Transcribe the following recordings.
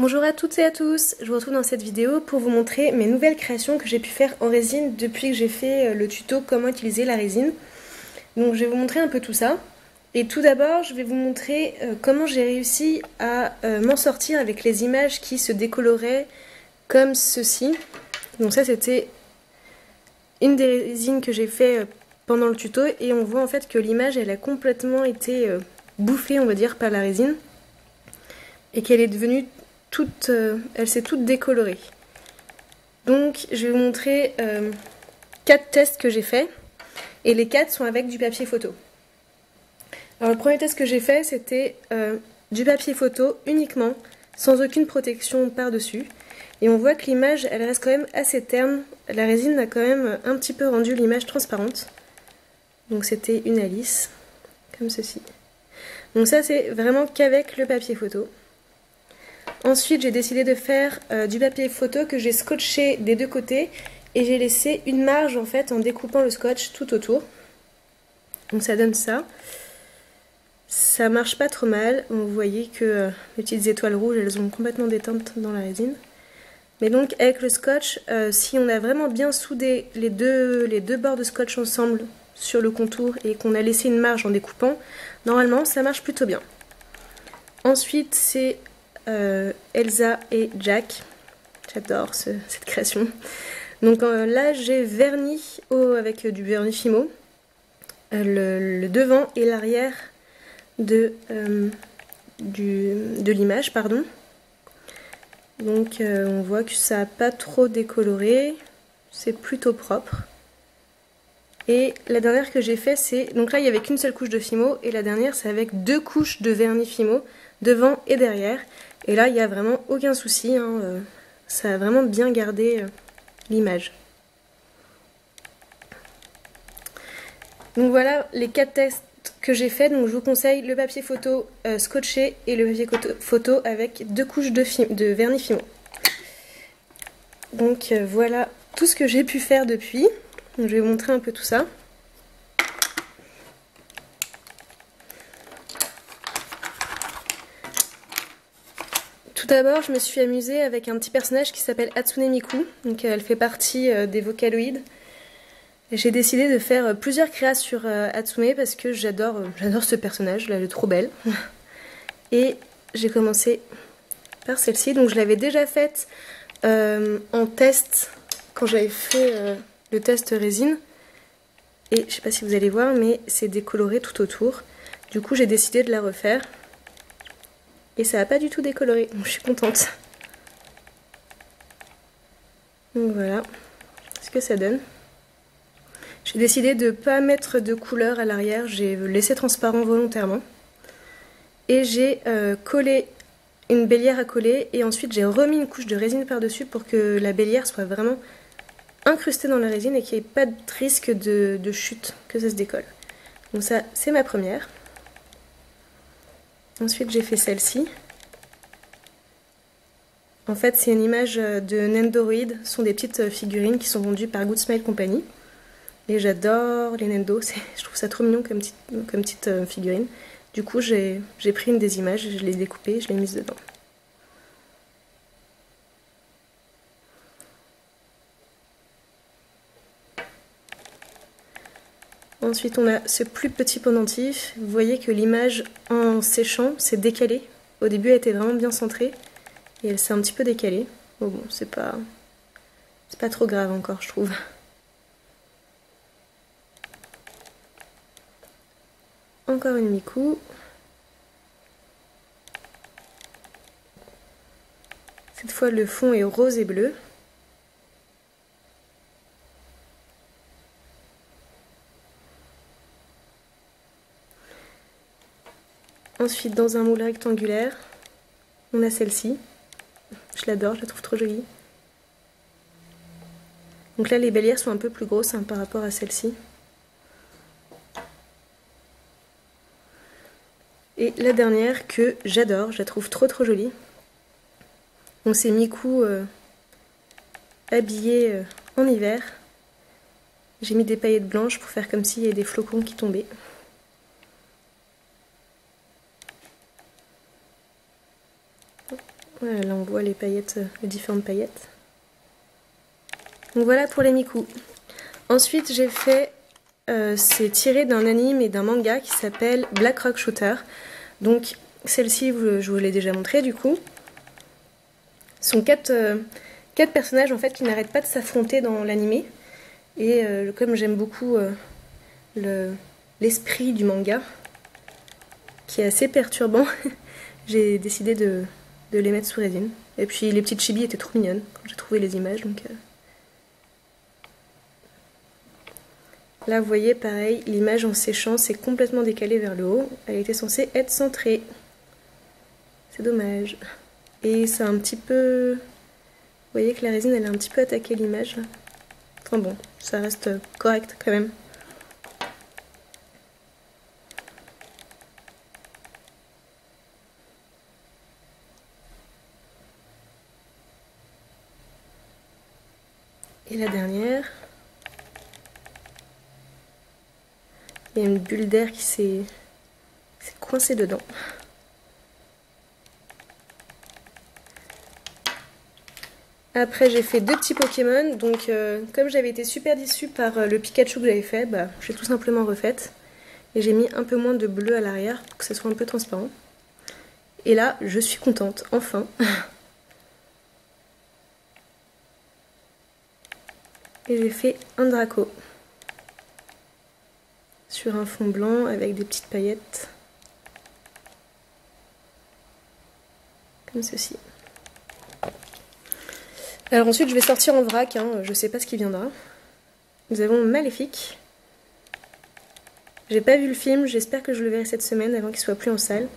Bonjour à toutes et à tous, je vous retrouve dans cette vidéo pour vous montrer mes nouvelles créations que j'ai pu faire en résine depuis que j'ai fait le tuto comment utiliser la résine. Donc je vais vous montrer un peu tout ça. Et tout d'abord je vais vous montrer comment j'ai réussi à m'en sortir avec les images qui se décoloraient comme ceci. Donc ça c'était une des résines que j'ai fait pendant le tuto et on voit en fait que l'image elle a complètement été bouffée on va dire par la résine et qu'elle est devenue elle s'est toute décolorée. Donc je vais vous montrer 4 tests que j'ai fait et les 4 sont avec du papier photo. Alors le premier test que j'ai fait c'était du papier photo uniquement, sans aucune protection par-dessus. Et on voit que l'image elle reste quand même assez terne, la résine a quand même un petit peu rendu l'image transparente. Donc c'était une Alice, comme ceci. Donc ça c'est vraiment qu'avec le papier photo. Ensuite, j'ai décidé de faire du papier photo que j'ai scotché des deux côtés et j'ai laissé une marge en fait en découpant le scotch tout autour. Donc ça donne ça. Ça marche pas trop mal. Vous voyez que les petites étoiles rouges, elles ont complètement déteintes dans la résine. Mais donc avec le scotch, si on a vraiment bien soudé les deux bords de scotch ensemble sur le contour et qu'on a laissé une marge en découpant, normalement ça marche plutôt bien. Ensuite, c'est Elsa et Jack. J'adore cette création. Donc là j'ai verni avec du vernis Fimo le devant et l'arrière de l'image, pardon. Donc on voit que ça n'a pas trop décoloré, c'est plutôt propre. Et la dernière que j'ai fait c'est, donc là il n'y avait qu'une seule couche de Fimo et la dernière c'est avec 2 couches de vernis Fimo devant et derrière. Et là, il n'y a vraiment aucun souci, hein, ça a vraiment bien gardé l'image. Donc voilà les 4 tests que j'ai fait. Donc je vous conseille le papier photo scotché et le papier photo avec 2 couches de vernis Fimo. Donc voilà tout ce que j'ai pu faire depuis. Donc, je vais vous montrer un peu tout ça. Tout d'abord, je me suis amusée avec un petit personnage qui s'appelle Hatsune Miku. Donc, elle fait partie des Vocaloid. J'ai décidé de faire plusieurs créations sur Hatsune parce que j'adore ce personnage, elle est trop belle. Et j'ai commencé par celle-ci. Donc, je l'avais déjà faite en test quand j'avais fait le test résine. Et je sais pas si vous allez voir, mais c'est décoloré tout autour. Du coup, j'ai décidé de la refaire. Et ça n'a pas du tout décoloré, donc je suis contente. Donc voilà ce que ça donne. J'ai décidé de ne pas mettre de couleur à l'arrière, j'ai laissé transparent volontairement. Et j'ai collé une bélière à coller et ensuite j'ai remis une couche de résine par-dessus pour que la bélière soit vraiment incrustée dans la résine et qu'il n'y ait pas de risque de chute, que ça se décolle. Donc ça, c'est ma première. Ensuite, j'ai fait celle-ci. En fait, c'est une image de Nendoroid. Ce sont des petites figurines qui sont vendues par Good Smile Company. Et j'adore les Nendo. Je trouve ça trop mignon comme petite figurine. Du coup, j'ai pris une des images, je l'ai découpée, je l'ai mise dedans. Ensuite, on a ce plus petit pendentif. Vous voyez que l'image, en séchant, s'est décalée. Au début, elle était vraiment bien centrée. Et elle s'est un petit peu décalée. Oh bon, c'est pas trop grave encore, je trouve. Encore une Miku. Cette fois, le fond est rose et bleu. Ensuite, dans un moule rectangulaire, on a celle-ci. Je l'adore, je la trouve trop jolie. Donc là, les bélières sont un peu plus grosses par rapport à celle-ci. Et la dernière que j'adore, je la trouve trop jolie. Donc c'est Miku habillée en hiver. J'ai mis des paillettes blanches pour faire comme s'il y avait des flocons qui tombaient. Voilà, là on voit les paillettes, les différentes paillettes. Donc voilà pour les Miku. Ensuite j'ai fait, c'est tiré d'un anime et d'un manga qui s'appelle Black Rock Shooter. Donc celle-ci, je vous l'ai déjà montré du coup. Ce sont quatre personnages en fait qui n'arrêtent pas de s'affronter dans l'anime. Et comme j'aime beaucoup l'esprit du manga, qui est assez perturbant, j'ai décidé de les mettre sous résine. Et puis les petites chibis étaient trop mignonnes quand j'ai trouvé les images. Donc, là vous voyez pareil, l'image en séchant s'est complètement décalée vers le haut. Elle était censée être centrée. C'est dommage. Et ça a un petit peu... Vous voyez que la résine elle a un petit peu attaqué l'image. Enfin bon, ça reste correct quand même. Et la dernière, il y a une bulle d'air qui s'est coincée dedans. Après j'ai fait deux petits Pokémon, donc comme j'avais été super déçue par le Pikachu que j'avais fait, bah, j'ai tout simplement refaite. Et j'ai mis un peu moins de bleu à l'arrière pour que ça soit un peu transparent. Et là, je suis contente, enfin. Et j'ai fait un Draco. Sur un fond blanc avec des petites paillettes. Comme ceci. Alors ensuite je vais sortir en vrac, hein, je sais pas ce qui viendra. Nous avons Maléfique. J'ai pas vu le film, j'espère que je le verrai cette semaine avant qu'il soit plus en salle.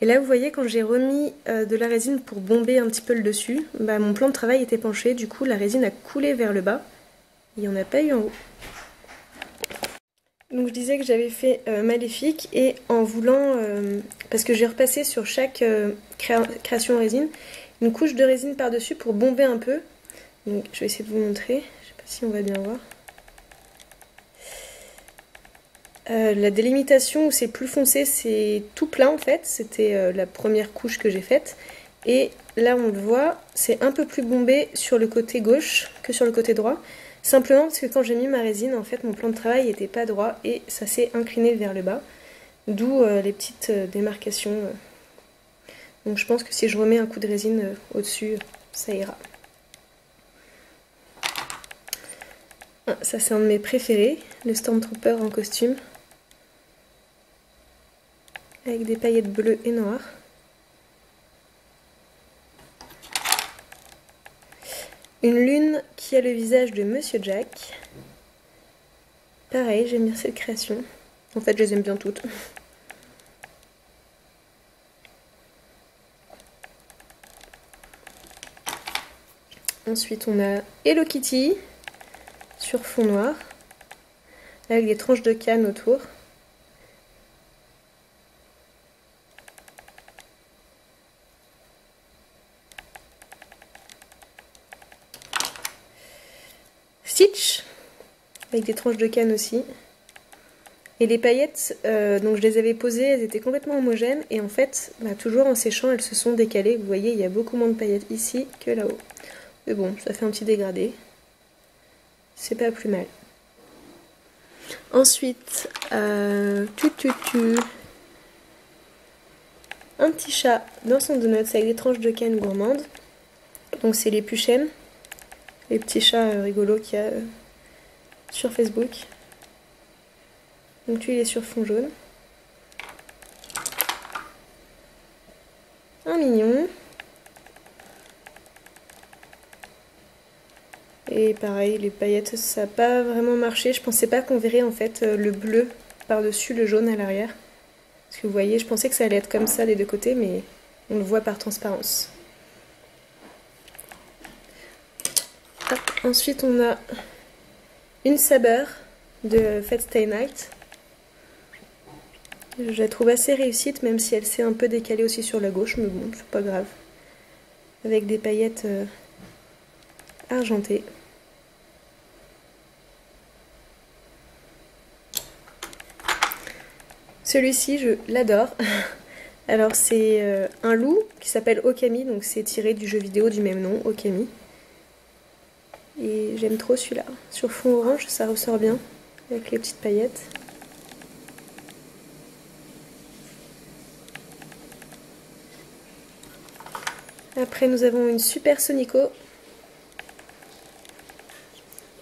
Et là vous voyez quand j'ai remis de la résine pour bomber un petit peu le dessus, bah, mon plan de travail était penché, du coup la résine a coulé vers le bas. Il n'y en a pas eu en haut. Donc je disais que j'avais fait Maléfique et en voulant, parce que j'ai repassé sur chaque création en résine, une couche de résine par-dessus pour bomber un peu. Donc je vais essayer de vous montrer, je sais pas si on va bien voir. La délimitation où c'est plus foncé, c'est tout plein en fait, c'était la première couche que j'ai faite. Et là on le voit, c'est un peu plus bombé sur le côté gauche que sur le côté droit. Simplement parce que quand j'ai mis ma résine, en fait mon plan de travail n'était pas droit et ça s'est incliné vers le bas. D'où les petites démarcations. Donc je pense que si je remets un coup de résine au-dessus, ça ira. Ah, ça c'est un de mes préférés, le Stormtrooper en costume. Avec des paillettes bleues et noires. Une lune qui a le visage de Monsieur Jack. Pareil, j'aime bien cette création. En fait, je les aime bien toutes. Ensuite, on a Hello Kitty sur fond noir. Avec des tranches de canne autour. Stitch, avec des tranches de canne aussi. Et les paillettes, donc je les avais posées, elles étaient complètement homogènes. Et en fait, bah, toujours en séchant, elles se sont décalées. Vous voyez, il y a beaucoup moins de paillettes ici que là-haut. Mais bon, ça fait un petit dégradé. C'est pas plus mal. Ensuite, un petit chat dans son donut avec des tranches de canne gourmandes. Donc c'est les Puchènes. Les petits chats rigolos qu'il y a sur Facebook. Donc lui il est sur fond jaune. Un mignon. Et pareil, les paillettes, ça n'a pas vraiment marché. Je pensais pas qu'on verrait en fait le bleu par-dessus le jaune à l'arrière. Parce que vous voyez, je pensais que ça allait être comme ça des deux côtés, mais on le voit par transparence. Hop. Ensuite, on a une Saber de Fate Stay Night. Je la trouve assez réussite, même si elle s'est un peu décalée aussi sur la gauche, mais bon, c'est pas grave. Avec des paillettes argentées. Celui-ci, je l'adore. Alors c'est un loup qui s'appelle Okami, donc c'est tiré du jeu vidéo du même nom, Okami. Et j'aime trop celui-là. Sur fond orange, ça ressort bien, avec les petites paillettes. Après nous avons une Super Sonico,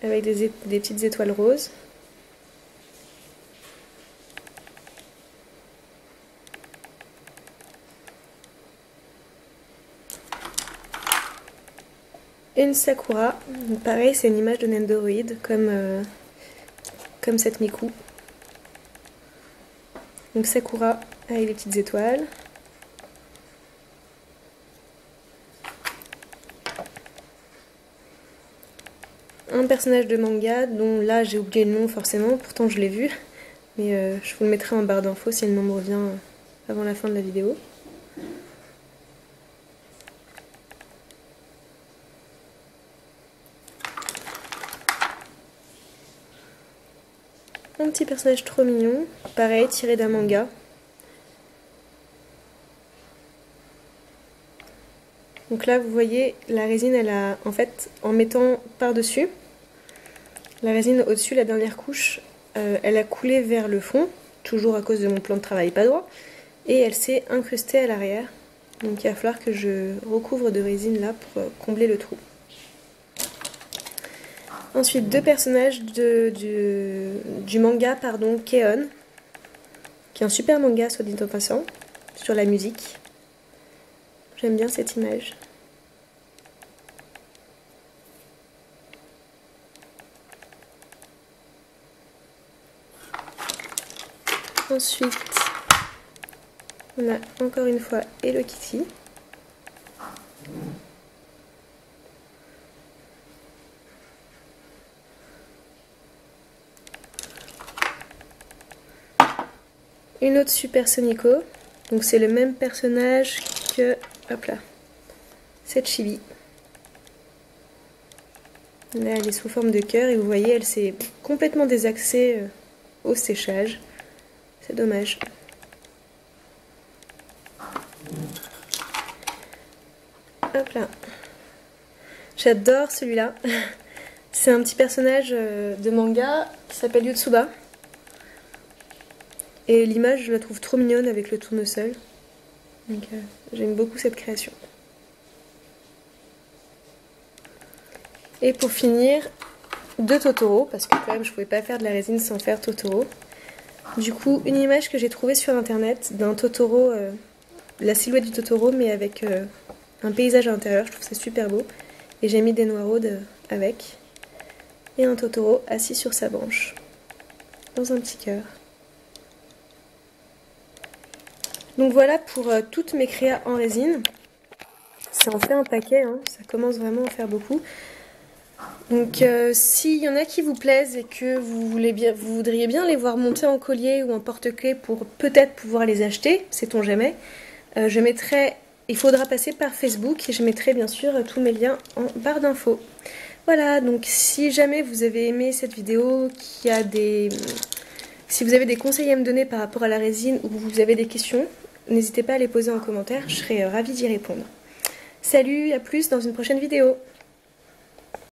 avec des petites étoiles roses. Une Sakura, donc pareil c'est une image de Nendoroid comme cette Miku. Donc Sakura avec des petites étoiles. Un personnage de manga dont là j'ai oublié le nom forcément, pourtant je l'ai vu. Mais je vous le mettrai en barre d'infos si le nom me revient avant la fin de la vidéo. Un petit personnage trop mignon, pareil, tiré d'un manga. Donc là, vous voyez, la résine, elle a, en fait, en mettant par-dessus, la résine au-dessus, la dernière couche, elle a coulé vers le fond, toujours à cause de mon plan de travail pas droit, et elle s'est incrustée à l'arrière. Donc il va falloir que je recouvre de résine là pour combler le trou. Ensuite, deux personnages du manga, pardon, K-On!, qui est un super manga, soit dit en passant, sur la musique. J'aime bien cette image. Ensuite, on a encore une fois Hello Kitty. Une autre Super Sonico, donc c'est le même personnage que, hop là, cette chibi. Là elle est sous forme de cœur et vous voyez elle s'est complètement désaxée au séchage, c'est dommage. Hop là, j'adore celui-là, c'est un petit personnage de manga qui s'appelle Yotsuba. Et l'image, je la trouve trop mignonne avec le tournesol. Donc j'aime beaucoup cette création. Et pour finir, deux Totoro, parce que quand même je pouvais pas faire de la résine sans faire Totoro. Du coup, une image que j'ai trouvée sur internet d'un Totoro, la silhouette du Totoro, mais avec un paysage à l'intérieur, je trouve ça super beau. Et j'ai mis des noiraudes avec. Et un Totoro assis sur sa branche, dans un petit cœur. Donc voilà pour toutes mes créas en résine. Ça en fait un paquet, hein. Ça commence vraiment à en faire beaucoup. Donc s'il y en a qui vous plaisent et que vous voudriez bien les voir monter en collier ou en porte-clés pour peut-être pouvoir les acheter, sait-on jamais, il faudra passer par Facebook et je mettrai bien sûr tous mes liens en barre d'infos. Voilà, donc si jamais vous avez aimé cette vidéo, si vous avez des conseils à me donner par rapport à la résine ou vous avez des questions, n'hésitez pas à les poser en commentaire, je serai ravie d'y répondre. Salut, à plus dans une prochaine vidéo.